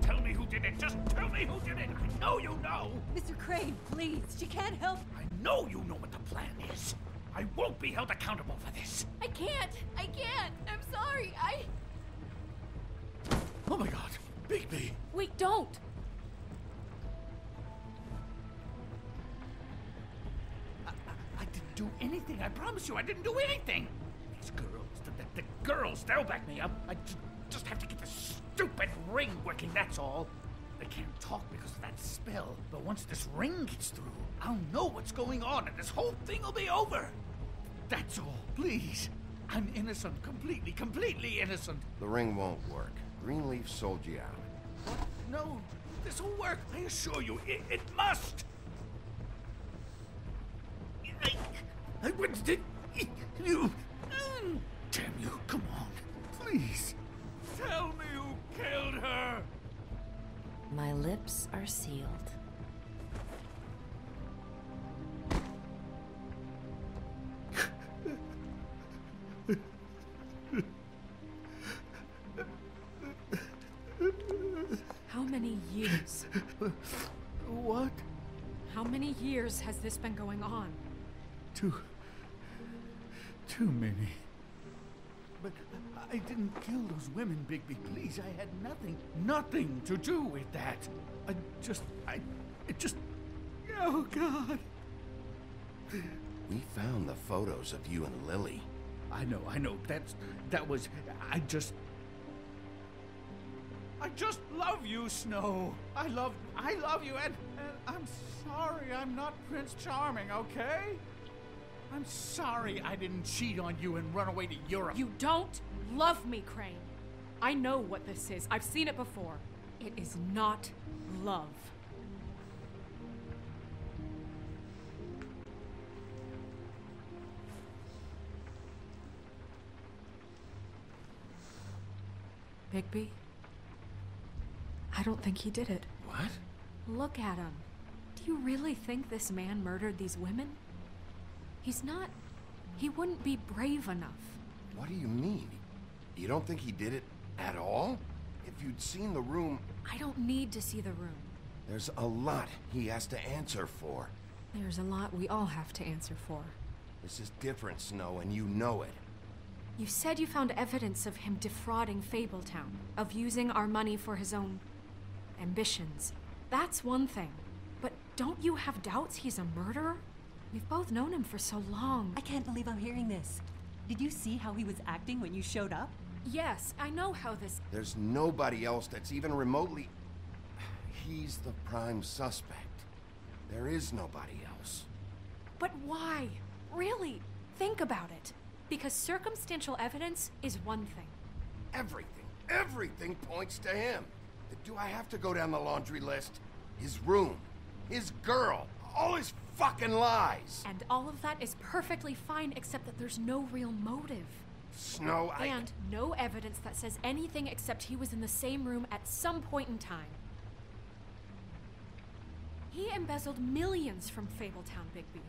Tell me who did it! Just tell me who did it! I know you know! Mr. Crane, please, she can't help. I know you know what the plan is. I won't be held accountable for this. I can't! I'm sorry, Oh my god, Bigby! Wait, don't! I didn't do anything. I promise you, I didn't do anything. These girls, the girls, they'll back me up. I just have to get this stupid ring working, that's all. They can't talk because of that spell. But once this ring gets through, I'll know what's going on and this whole thing will be over. That's all, please. I'm innocent, completely innocent. The ring won't work. Greenleaf sold you out. What? No, this will work. I assure you, it must. I wouldn't did you. Damn you, come on. Please. Tell me who killed her. My lips are sealed. How many years? What? How many years has this been going on? Too many. But I didn't kill those women, Bigby. Please, I had nothing to do with that. It just... Oh, God. We found the photos of you and Lily. I know. That was... I just love you, Snow. I love you, and I'm sorry I'm not Prince Charming, okay? I'm sorry I didn't cheat on you and run away to Europe. You don't love me, Crane. I know what this is. I've seen it before. It is not love. Bigby? I don't think he did it. What? Look at him. Do you really think this man murdered these women? He's not... He wouldn't be brave enough. What do you mean? You don't think he did it at all? If you'd seen the room... I don't need to see the room. There's a lot he has to answer for. There's a lot we all have to answer for. This is different, Snow, and you know it. You said you found evidence of him defrauding Fabletown, of using our money for his own ambitions. That's one thing. But don't you have doubts he's a murderer? We've both known him for so long. I can't believe I'm hearing this. Did you see how he was acting when you showed up? Yes, I know how this... There's nobody else that's even remotely... He's the prime suspect. There is nobody else. But why? Really? Think about it. Because circumstantial evidence is one thing. Everything points to him. Do I have to go down the laundry list? His room, his girl, all his fucking lies. And all of that is perfectly fine, except that there's no real motive. Snow, And no evidence that says anything except he was in the same room at some point in time. He embezzled millions from Fabletown, Bigby.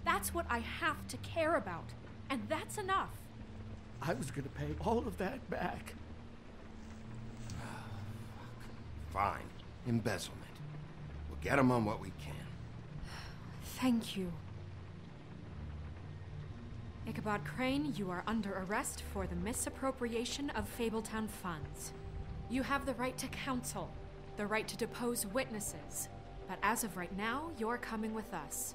That's what I have to care about. And that's enough. I was gonna pay all of that back. Fine. Embezzlement. We'll get him on what we can. Thank you. Ichabod Crane, you are under arrest for the misappropriation of Fabletown funds. You have the right to counsel, the right to depose witnesses, but as of right now, you're coming with us.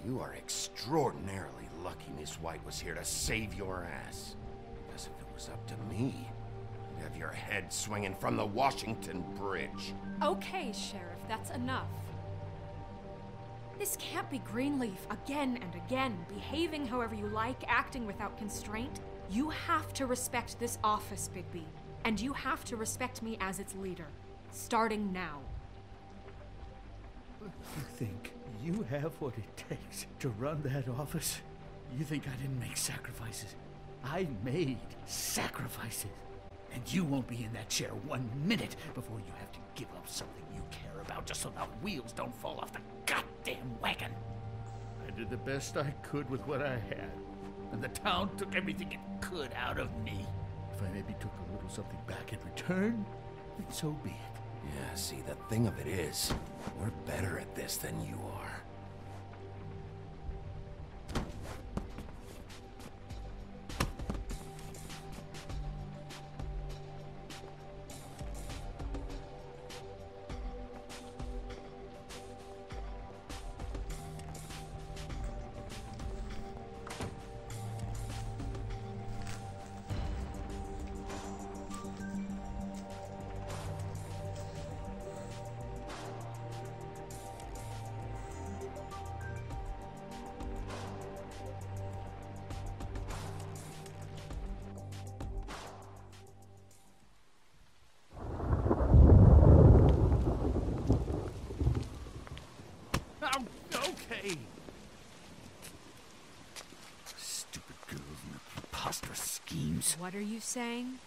You are extraordinarily lucky Miss White was here to save your ass. Because if it was up to me, you'd have your head swinging from the Washington Bridge. Okay, Sheriff, that's enough. This can't be Greenleaf again and again, behaving however you like, acting without constraint. You have to respect this office, Bigby. And you have to respect me as its leader. Starting now. You think you have what it takes to run that office? You think I didn't make sacrifices? I made sacrifices. And you won't be in that chair 1 minute before you have to give up something you care about just so the wheels don't fall off the goddamn wagon. I did the best I could with what I had, and the town took everything it could out of me. If I maybe took a little something back in return, then so be it. Yeah, see, the thing of it is, we're better at this than you are. Okay. Stupid girls and their preposterous schemes. What are you saying?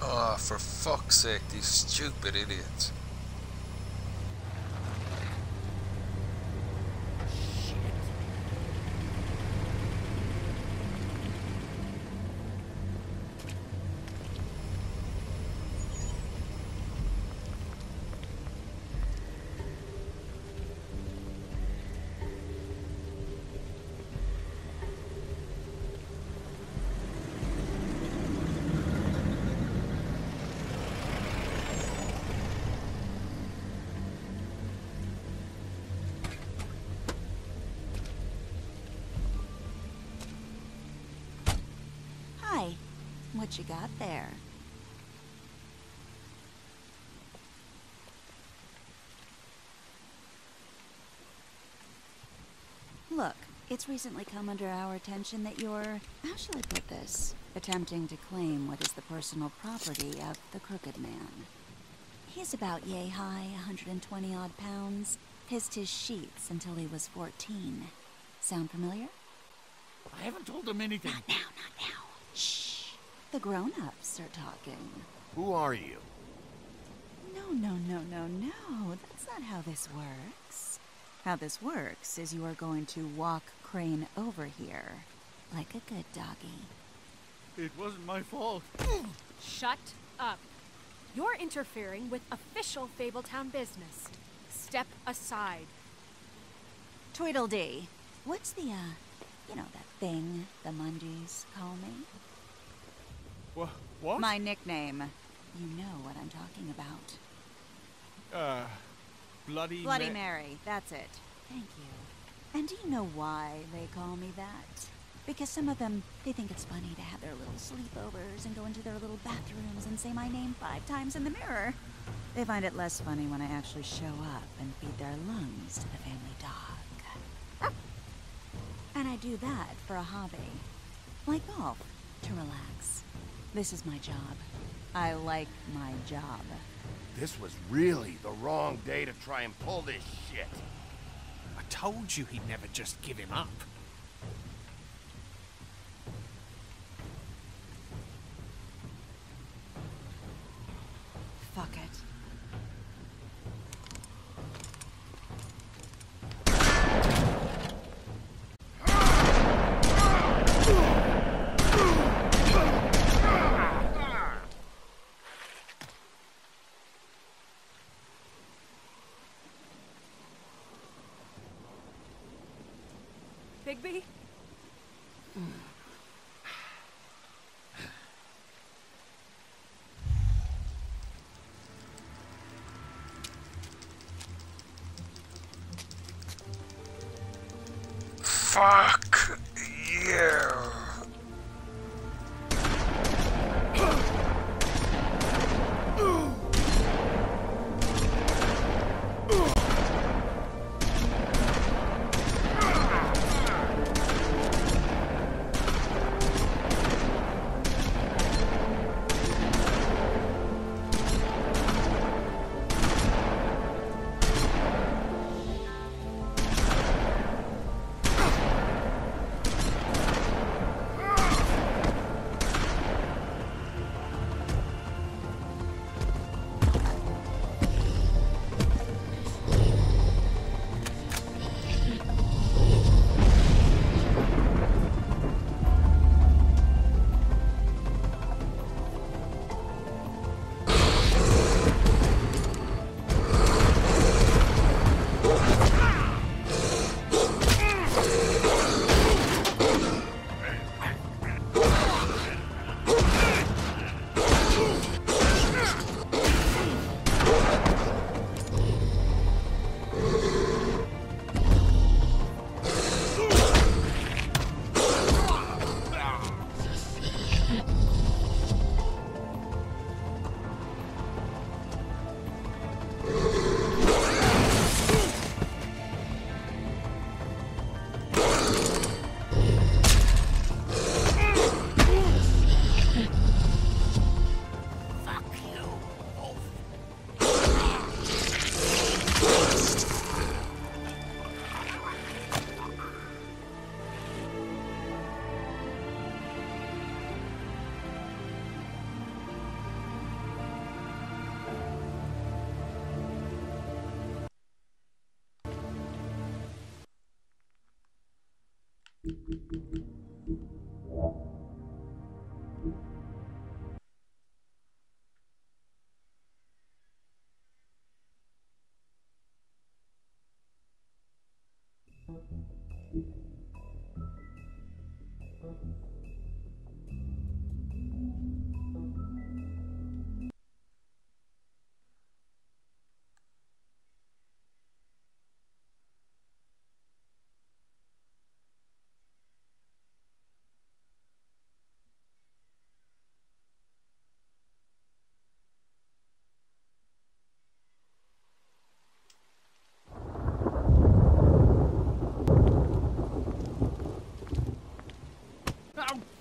Oh, for fuck's sake, these stupid idiots. What you got there? Look, it's recently come under our attention that you're, how shall I put this, attempting to claim what is the personal property of the Crooked Man. He's about yay high, 120 odd pounds, pissed his sheets until he was 14. Sound familiar? I haven't told him anything. Not now, not now. Shh. The grown-ups are talking. Who are you? No. That's not how this works. How this works is you are going to walk Crane over here. Like a good doggy. It wasn't my fault. Shut up. You're interfering with official Fabletown business. Step aside. Tweedledee. What's the, you know, that thing the Mundies call me? What? My nickname. You know what I'm talking about. Bloody Mary, that's it. Thank you. And do you know why they call me that? Because some of them, they think it's funny to have their little sleepovers and go into their little bathrooms and say my name 5 times in the mirror. They find it less funny when I actually show up and feed their lungs to the family dog. And I do that for a hobby. Like golf, to relax. This is my job. I like my job. This was really the wrong day to try and pull this shit. I told you he'd never just give him up. Fuck it. Bigby? Fuck you.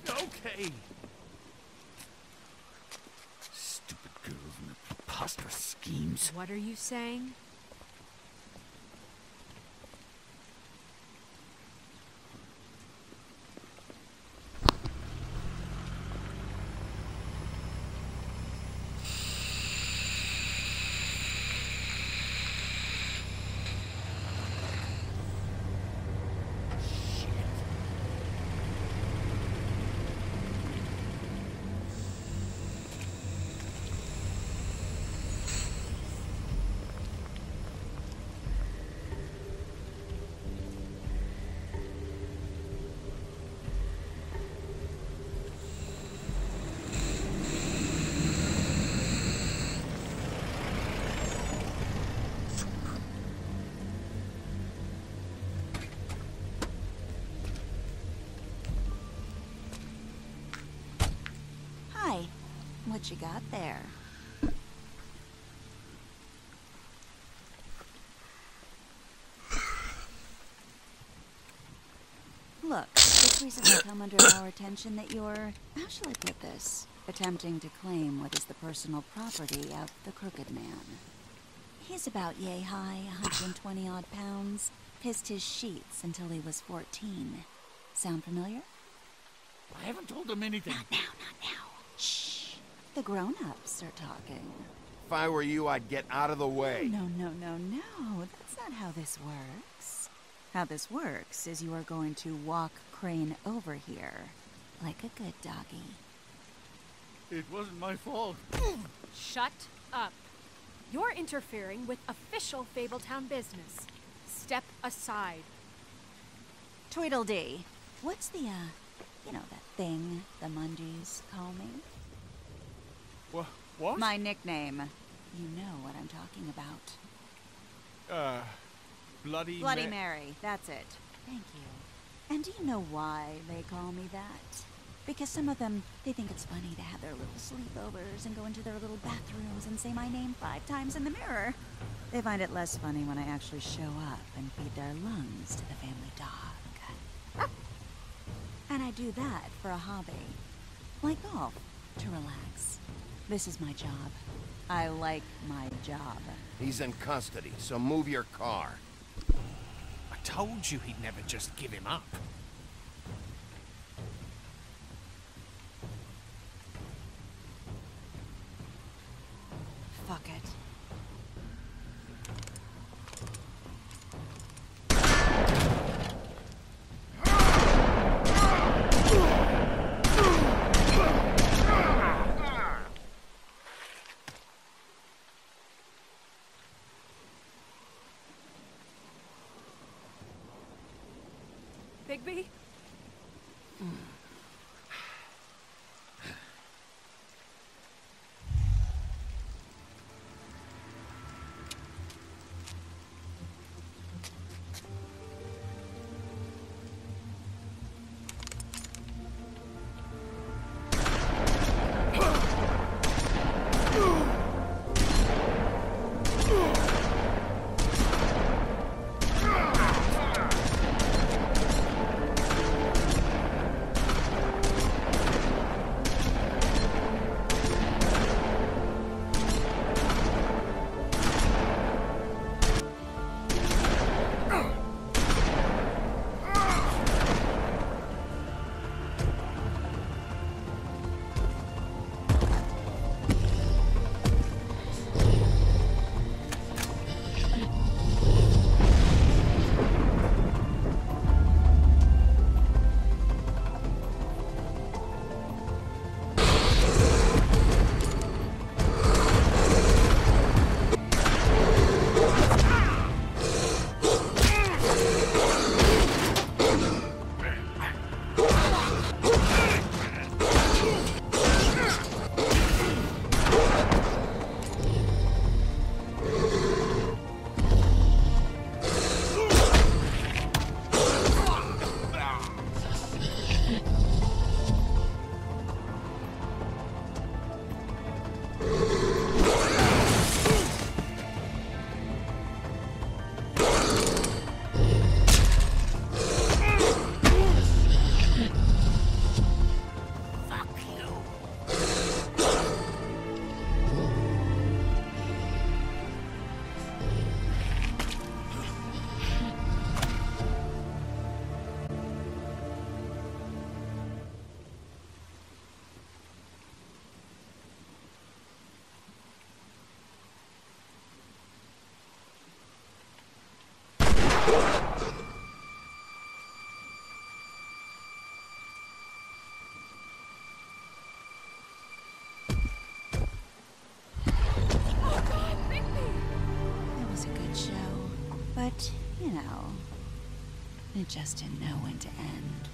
Okay. Stupid girls and their preposterous schemes. What are you saying? What you got there? Look, it's recently come under our attention that you're... How shall I put this? attempting to claim what is the personal property of the Crooked Man. He's about yay high, 120 odd pounds. Pissed his sheets until he was 14. Sound familiar? I haven't told him anything. Not now. Shh. The grown-ups are talking. If I were you, I'd get out of the way. No. That's not how this works. How this works is you are going to walk Crane over here, like a good doggy. It wasn't my fault. Shut up. You're interfering with official Fabletown business. Step aside. Tweedledee. What's the, you know that thing the Mundies call me? What? My nickname. You know what I'm talking about. Bloody Mary. That's it. Thank you. And do you know why they call me that? Because some of them, they think it's funny to have their little sleepovers and go into their little bathrooms and say my name 5 times in the mirror. They find it less funny when I actually show up and feed their lungs to the family dog. And I do that for a hobby. Like golf, to relax. This is my job. I like my job. He's in custody, so move your car. I told you he'd never just give him up. Fuck it. Bigby? But, you know, it just didn't know when to end.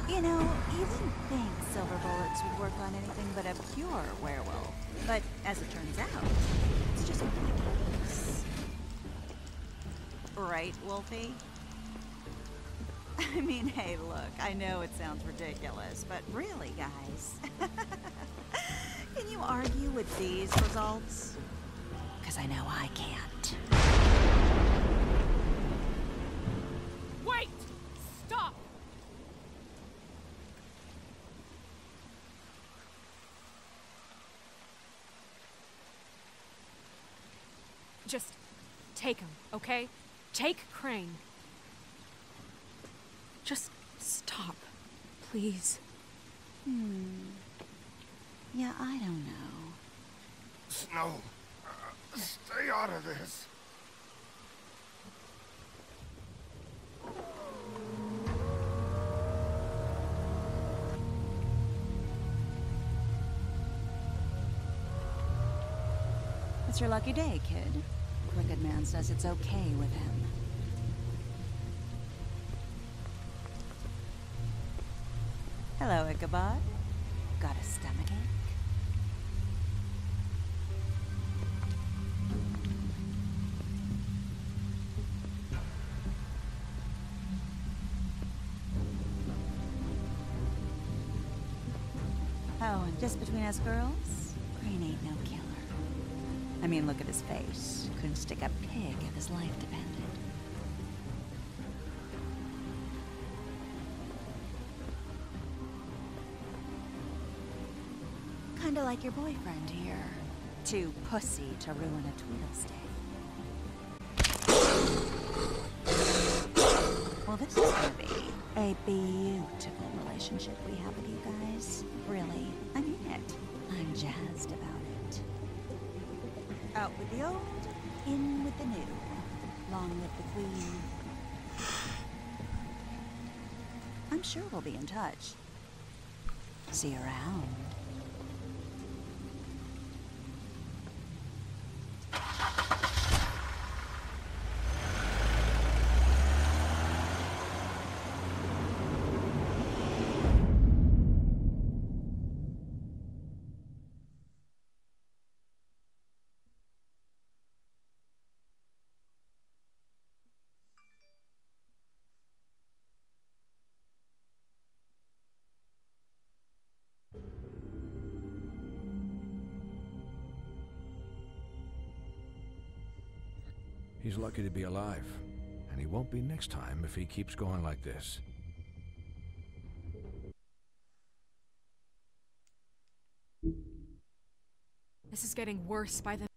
You know, you wouldn't think silver bullets would work on anything but a pure werewolf. But as it turns out, it's just ridiculous. Right, Wolfie? I mean, hey, look, I know it sounds ridiculous, but really, guys, can you argue with these results? because I know I can't. Wait! Stop! Just take him, okay? Take Crane. Just stop, please. Yeah, I don't know. Snow, stay out of this. It's your lucky day, kid. Crooked Man says it's okay with him. Hello, Ichabod. Got a stomachache? Oh, and just between us girls, Crane ain't no killer. I mean, look at his face. Couldn't stick a pig if his life depended. Kinda like your boyfriend here. Too pussy to ruin a Tweedlestay. Well, this is gonna be a beautiful relationship we have with you guys. Really, I mean it. I'm jazzed about it. Out with the old, in with the new. Long live the Queen. I'm sure we'll be in touch. See you around. He's lucky to be alive, and he won't be next time if he keeps going like this. This is getting worse by the